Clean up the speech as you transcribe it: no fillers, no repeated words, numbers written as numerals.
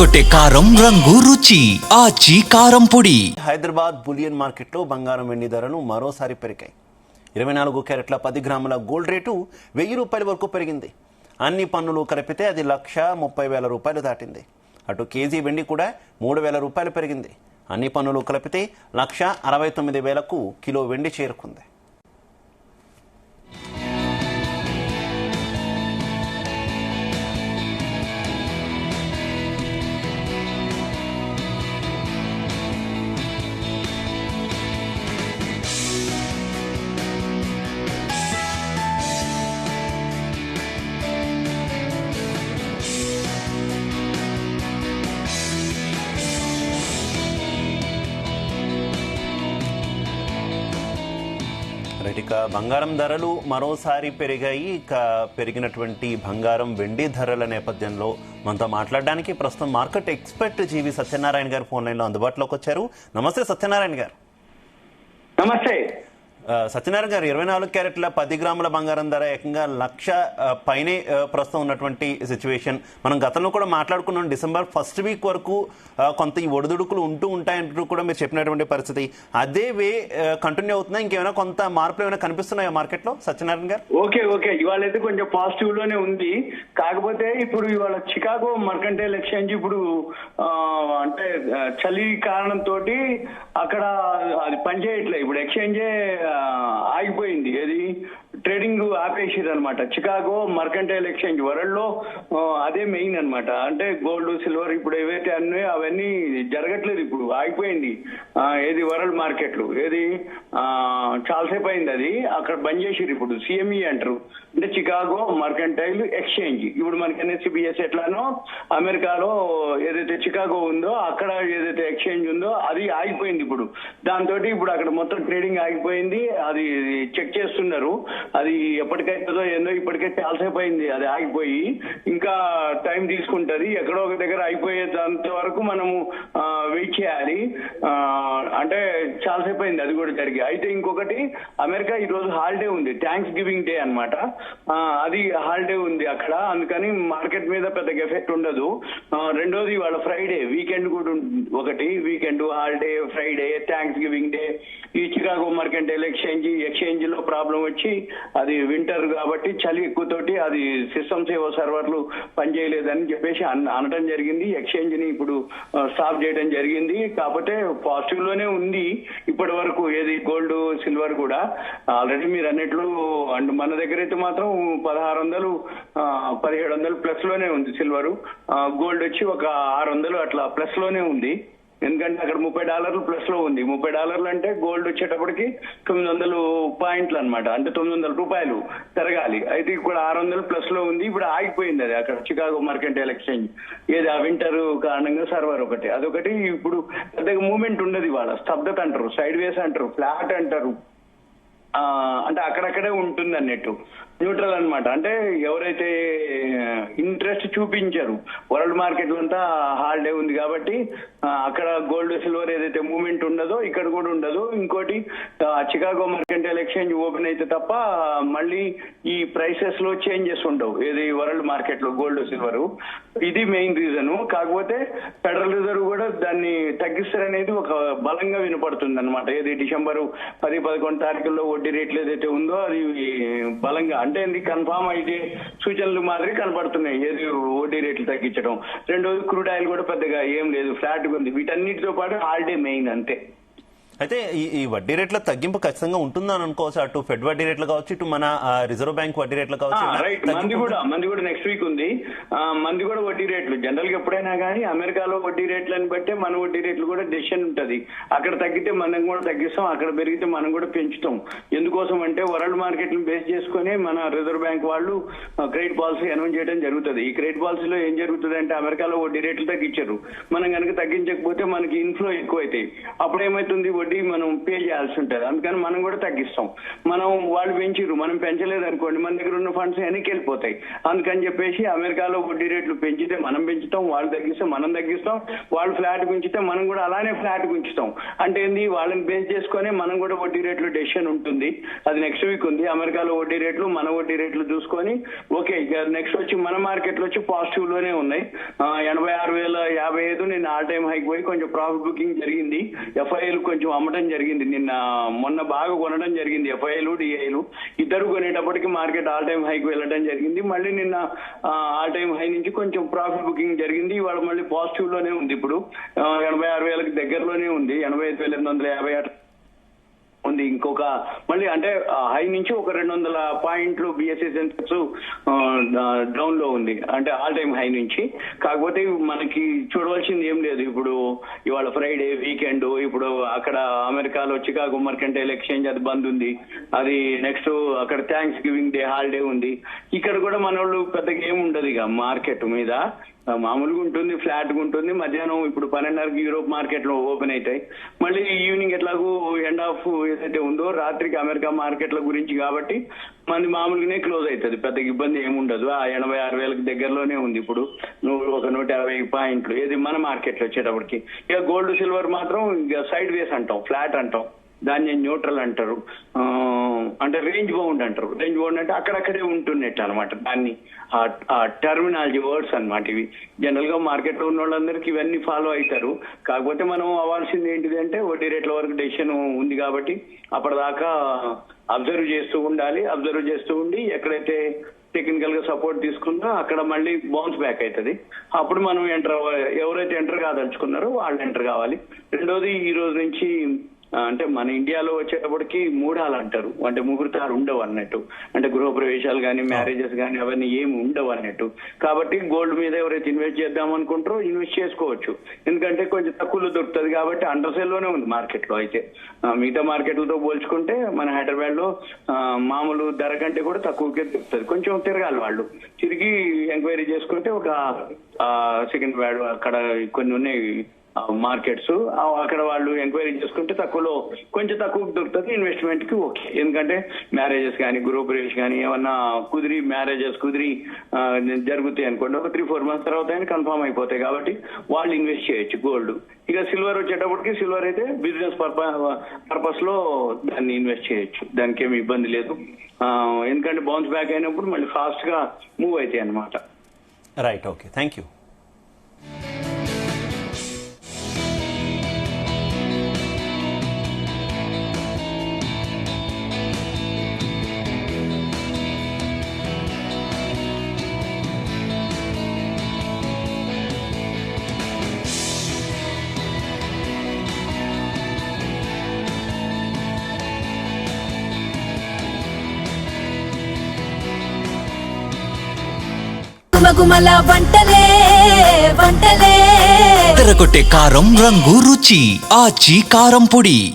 అదరగొట్టే కారం రంగు రుచి ఆచి కారం పొడి. హైదరాబాద్ బులియన్ మార్కెట్లో బంగారం వెండి ధరలు మరోసారి పెరిగాయి. 24 క్యారెట్ల 10 గ్రాముల గోల్డ్ రేటు 1000 రూపాయల వరకు పెరిగింది. అన్ని పన్నులు కలిపితే అది 1,30,000 రూపాయలు దాటింది. అటు కేజీ వెండి కూడా 3,000 రూపాయలు పెరిగింది. అన్ని పన్నులు కలిపితే 1,69,000కు కిలో వెండి చేరుకుంది. ఇక బంగారం ధరలు మరోసారి పెరిగాయి. ఇక పెరిగినటువంటి బంగారం వెండి ధరల నేపథ్యంలో మనతో మాట్లాడడానికి ప్రస్తుతం మార్కెట్ ఎక్స్పర్ట్ జీవి సత్యనారాయణ గారు ఫోన్ లైన్లో అందుబాటులోకి వచ్చారు. నమస్తే సత్యనారాయణ గారు. నమస్తే సత్యనారాయణ గారు, 24 క్యారెట్ల 10 గ్రాముల బంగారం ధర ఏకంగా 1,00,000 పైనే ప్రస్తుతం ఉన్నటువంటి సిచ్యువేషన్. మనం గతంలో కూడా మాట్లాడుకున్నాం. డిసెంబర్ ఫస్ట్ వీక్ వరకు కొంత ఈ ఒడిదుడుకులు ఉంటూ ఉంటాయంటూ కూడా మీరు చెప్పినటువంటి పరిస్థితి అదే వే కంటిన్యూ అవుతుందా? ఇంకేమైనా కొంత మార్పులు ఏమైనా కనిపిస్తున్నాయా మార్కెట్లో సత్యనారాయణ గారు? ఓకే ఇవాళ అయితే కొంచెం పాజిటివ్ లోనే ఉంది. కాకపోతే ఇప్పుడు ఇవాళ చికాగో మర్కంటైల్ ఎక్స్చేంజ్ ఇప్పుడు అంటే చలి కారణంతో అక్కడ అది పనిచేయట్లేదు. ఇప్పుడు ఎక్స్చేంజే ఆగిపోయింది. ఏది ట్రేడింగ్ ఆపేసిరు అనమాట. చికాగో మర్కంటైల్ ఎక్స్చేంజ్ వరల్డ్ లో అదే మెయిన్ అనమాట. అంటే గోల్డ్ సిల్వర్ ఇప్పుడు ఏవైతే అన్నాయో అవన్నీ జరగట్లేదు, ఇప్పుడు ఆగిపోయింది. ఏది వరల్డ్ మార్కెట్లు ఏది చాలాసేపు అయింది, అది అక్కడ బంద్ చేసిరు. ఇప్పుడు సిఎంఈ అంటారు, అంటే చికాగో మర్కంటైల్ ఎక్స్చేంజ్. ఇప్పుడు మనకి ఎన్ఎస్సిబిఎస్ ఎట్లానో అమెరికాలో ఏదైతే చికాగో ఉందో అక్కడ ఏదైతే ఎక్స్చేంజ్ ఉందో అది ఆగిపోయింది. ఇప్పుడు దాంతో ఇప్పుడు అక్కడ మొత్తం ట్రేడింగ్ ఆగిపోయింది. అది చెక్ చేస్తున్నారు, అది ఎప్పటికైతుందో ఏందో. ఇప్పటికే చాలాసేపు అయింది అది ఆగిపోయి, ఇంకా టైం తీసుకుంటది. ఎక్కడో ఒక దగ్గర అయిపోయేంత వరకు మనము వెయిట్ చేయాలి. అంటే చాలాసేపు అయింది అది కూడా జరిగి. అయితే ఇంకొకటి, అమెరికా ఈ రోజు హాలిడే ఉంది, థ్యాంక్స్ గివింగ్ డే అనమాట. అది హాలిడే ఉంది అక్కడ, అందుకని మార్కెట్ మీద పెద్దగా ఎఫెక్ట్ ఉండదు. రెండోది వాళ్ళ ఫ్రైడే వీకెండ్ కూడా ఒకటి, weekend holiday Friday thanks giving day. ఈ చికాగో మర్కంటైల్ ఎక్స్చేంజ్ లో ప్రాబ్లం వచ్చి అది వింటర్ కాబట్టి చలి ఎక్కువతోటి అది సిస్టమ్స్ ఏవో సర్వర్లు పనిచేయలేదని చెప్పేసి అనడం జరిగింది. ఎక్స్చేంజ్ ని ఇప్పుడు స్టాప్ చేయడం జరిగింది. కాకపోతే పాజిటివ్ లోనే ఉంది ఇప్పటి వరకు. ఏది గోల్డ్ సిల్వర్ కూడా ఆల్రెడీ మీరు అన్నట్లు, అండ్ మన దగ్గర అయితే మాత్రం 1,600 1,700 ప్లస్ లోనే ఉంది సిల్వరు. గోల్డ్ వచ్చి ఒక 600 అట్లా ప్లస్ లోనే ఉంది. ఎందుకంటే అక్కడ $30 ప్లస్ లో ఉంది. $30 అంటే గోల్డ్ వచ్చేటప్పటికి 900 పాయింట్లు అనమాట, అంటే 900 రూపాయలు పెరగాలి. అయితే ఇప్పుడు 600 ప్లస్ లో ఉంది. ఇప్పుడు ఆగిపోయింది అది అక్కడ చికాగో మర్కంటైల్ ఎక్స్చేంజ్. ఏది ఆ వింటర్ కారణంగా సర్వర్ ఒకటి, అదొకటి. ఇప్పుడు పెద్దగా మూవ్మెంట్ ఉండదు ఇవాళ. స్తబ్దత అంటారు, సైడ్ వేస్ అంటారు, ఫ్లాట్ అంటారు. అంటే అక్కడక్కడే ఉంటుంది అన్నట్టు, న్యూట్రల్ అనమాట. అంటే ఎవరైతే ఇంట్రెస్ట్ చూపించారు, వరల్డ్ మార్కెట్ అంతా హాలిడే ఉంది కాబట్టి అక్కడ గోల్డ్ సిల్వర్ ఏదైతే మూవ్మెంట్ ఉండదో ఇక్కడ కూడా ఉండదు. ఇంకోటి, చికాగో మర్కంటైల్ ఎక్స్చేంజ్ ఓపెన్ అయితే తప్ప మళ్ళీ ఈ ప్రైసెస్ లో చేంజెస్ ఉండవు. ఏది వరల్డ్ మార్కెట్ లో గోల్డ్ సిల్వర్, ఇది మెయిన్ రీజన్. కాకపోతే ఫెడరల్ రిజర్వ్ కూడా దాన్ని తగ్గిస్తారనేది ఒక బలంగా వినపడుతుంది అనమాట. ఏది డిసెంబర్ 10-11 తారీఖుల్లో వడ్డీ రేట్లు ఏదైతే ఉందో అది బలంగా, అంటే కన్ఫామ్ అయితే సూచనలు మాదిరి కనపడుతున్నాయి. ఏది వడ్డీ రేట్లు తగ్గించడం. రెండోది క్రూడ్ ఆయిల్ కూడా పెద్దగా ఏం లేదు, ఫ్లాట్ ఉంది. వీటన్నిటితో పాటు హాలిడే మెయిన్ అంతే. అయితే ఈ వడ్డీ రేట్ల తగ్గింపు ఖచ్చితంగా ఉంటుందని అనుకోవచ్చు. అటు ఫెడ్ వడ్డీ రేట్లు కావచ్చు, ఇటు మన రిజర్వ్ బ్యాంక్ వడ్డీ రేట్లు కావచ్చు. మంది కూడా నెక్స్ట్ వీక్ ఉంది. మంది కూడా వడ్డీ రేట్లు జనరల్ గా ఎప్పుడైనా కానీ అమెరికాలో వడ్డీ రేట్లను బట్టే మన వడ్డీ రేట్లు కూడా డెసిషన్ ఉంటది. అక్కడ తగ్గితే మనం కూడా తగ్గిస్తాం, అక్కడ పెరిగితే మనం కూడా పెంచుతాం. ఎందుకోసం అంటే వరల్డ్ మార్కెట్ ని బేస్ చేసుకుని మన రిజర్వ్ బ్యాంక్ వాళ్ళు క్రెడిట్ పాలసీ అనౌన్స్ చేయడం జరుగుతుంది. ఈ క్రెడిట్ పాలసీలో ఏం జరుగుతుంది అంటే అమెరికాలో వడ్డీ రేట్లు తగ్గించారు, మనం కనుక తగ్గించకపోతే మనకి ఇన్ఫ్లో ఎక్కువ అవుతాయి. అప్పుడు ఏమైతుంది, వడ్డీ మనం పే చేయాల్సి ఉంటుంది. అందుకని మనం కూడా తగ్గిస్తాం. మనం వాళ్ళు పెంచిరు, మనం పెంచలేదు అనుకోండి, మన దగ్గర ఉన్న ఫండ్స్ వెనక్కి వెళ్ళిపోతాయి. అందుకని చెప్పేసి అమెరికాలో వడ్డీ రేట్లు పెంచితే మనం పెంచుతాం, వాళ్ళు తగ్గిస్తే మనం తగ్గిస్తాం, వాళ్ళు ఫ్లాట్ ఉంచితే మనం కూడా అలానే ఫ్లాట్ ఉంచుతాం. అంటే ఏంది, వాళ్ళని బేస్ చేసుకొని మనం కూడా వడ్డీ రేట్లు డెసిషన్ ఉంటుంది. అది నెక్స్ట్ వీక్ ఉంది. అమెరికాలో వడ్డీ రేట్లు మన వడ్డీ రేట్లు చూసుకొని ఓకే. ఇక నెక్స్ట్ వచ్చి మన మార్కెట్లో వచ్చి పాజిటివ్ లోనే ఉన్నాయి. 86,055 నిన్న ఆల్ టైమ్ హైక్ పోయి కొంచెం ప్రాఫిట్ బుకింగ్ జరిగింది. ఎఫ్ఐలు కొంచెం అమ్మటం జరిగింది. మొన్న బాగా కొనడం జరిగింది. ఎఫ్ఐలు డిఐలు ఇద్దరు కొనేటప్పటికి మార్కెట్ ఆల్ టైమ్ హైక్ వెళ్ళడం జరిగింది. మళ్ళీ నిన్న ఆల్ టైమ్ హై నుంచి కొంచెం ప్రాఫిట్ బుకింగ్ జరిగింది. ఇవాళ మళ్ళీ పాజిటివ్ లోనే ఉంది. ఇప్పుడు 86,000కి దగ్గరలోనే ఉంది. 85,856 ఉంది. ఇంకొక మళ్ళీ అంటే హై నుంచి ఒక 200 పాయింట్లు బిఎస్సి సెన్సెక్స్ డౌన్ లో ఉంది, అంటే ఆల్ టైమ్ హై నుంచి. కాకపోతే మనకి చూడవలసింది ఏం లేదు. ఇప్పుడు ఇవాళ ఫ్రైడే వీకెండ్, ఇప్పుడు అక్కడ అమెరికాలో చికాగో మర్కంటైల్ ఎక్స్చేంజ్ అది బంద్ ఉంది. అది నెక్స్ట్ అక్కడ థ్యాంక్స్ గివింగ్ డే హాలిడే ఉంది. ఇక్కడ కూడా మన వాళ్ళు పెద్దగా ఏమి ఉండదు ఇక మార్కెట్ మీద, మామూలుగా ఉంటుంది, ఫ్లాట్ గా ఉంటుంది. మధ్యాహ్నం ఇప్పుడు 12:30కి యూరోప్ మార్కెట్ లో ఓపెన్ అవుతాయి. మళ్ళీ ఈవినింగ్ ఎట్లాగూ ఎండ్ ఆఫ్ ఏదైతే ఉందో రాత్రికి అమెరికా మార్కెట్ల గురించి కాబట్టి మంది మామూలుగానే క్లోజ్ అవుతుంది. పెద్దగా ఇబ్బంది ఏముండదు. ఆ 86,000కి దగ్గరలోనే ఉంది. ఇప్పుడు ఒక 150 పాయింట్లు ఏది మన మార్కెట్ వచ్చేటప్పటికి. ఇక గోల్డ్ సిల్వర్ మాత్రం ఇక సైడ్ వేస్ అంటాం, ఫ్లాట్ అంటాం, దాన్ని న్యూట్రల్ అంటారు, అంటే రేంజ్ బౌండ్ అంటారు. రేంజ్ బౌండ్ అంటే అక్కడక్కడే ఉంటున్నట్టు అనమాట. దాన్ని ఆ టర్మినాలజీ వర్డ్స్ అనమాట ఇవి. జనరల్ గా మార్కెట్ లో ఉన్న వాళ్ళందరికీ ఇవన్నీ ఫాలో అవుతారు. కాకపోతే మనం అవ్వాల్సింది ఏంటిది అంటే వడ్డీ రేట్ల వరకు డెసిషన్ ఉంది కాబట్టి అప్పటిదాకా అబ్జర్వ్ చేస్తూ ఉండాలి. అబ్జర్వ్ చేస్తూ ఉండి ఎక్కడైతే టెక్నికల్ గా సపోర్ట్ తీసుకున్నా అక్కడ మళ్ళీ బౌన్స్ బ్యాక్ అవుతుంది. అప్పుడు మనం ఎవరైతే ఎంటర్ కాదలుచుకున్నారో వాళ్ళు ఎంటర్ కావాలి. రెండోది, ఈ రోజు నుంచి అంటే మన ఇండియాలో వచ్చేటప్పటికి మూఢాలు అంటారు, అంటే ముహూర్తాలు ఉండవు అన్నట్టు, అంటే గృహప్రవేశాలు కానీ మ్యారేజెస్ కానీ అవన్నీ ఏమి ఉండవు అన్నట్టు. కాబట్టి గోల్డ్ మీద ఎవరైతే ఇన్వెస్ట్ చేద్దాం అనుకుంటారో ఇన్వెస్ట్ చేసుకోవచ్చు. ఎందుకంటే కొంచెం తక్కువలో దొరుకుతుంది కాబట్టి అండర్ సేల్ లోనే ఉంది మార్కెట్ లో. అయితే మిగతా మార్కెట్లతో పోల్చుకుంటే మన హైదరాబాద్ లో మామూలు ధర కంటే కూడా తక్కువకే దొరుకుతుంది. కొంచెం తిరగాలి వాళ్ళు, తిరిగి ఎంక్వైరీ చేసుకుంటే ఒక సెకండ్ బ్యాడ్ అక్కడ కొన్ని ఉన్నాయి మార్కెట్స్, అక్కడ వాళ్ళు ఎంక్వైరీ చేసుకుంటే తక్కువలో కొంచెం తక్కువ దొరుకుతుంది ఇన్వెస్ట్మెంట్ కి. ఓకే, ఎందుకంటే మ్యారేజెస్ కానీ గృహప్రవేశ్ కానీ ఏమన్నా మ్యారేజెస్ కుదిరి జరుగుతాయి అనుకోండి, ఒక 3-4 months తర్వాత అయినా కన్ఫర్మ్ అయిపోతాయి కాబట్టి వాళ్ళు ఇన్వెస్ట్ చేయొచ్చు గోల్డ్. ఇక సిల్వర్ వచ్చేటప్పటికి సిల్వర్ అయితే బిజినెస్ పర్పస్ లో దాన్ని ఇన్వెస్ట్ చేయొచ్చు, దానికి ఏమి ఇబ్బంది లేదు. ఎందుకంటే బౌన్స్ బ్యాక్ అయినప్పుడు మళ్ళీ ఫాస్ట్ గా మూవ్ అవుతాయి అన్నమాట. Right, okay, thank you. గుమగుమల వంటలే వంటలే తెరకొట్టే కారం రంగు రుచి ఆచి కారం పొడి.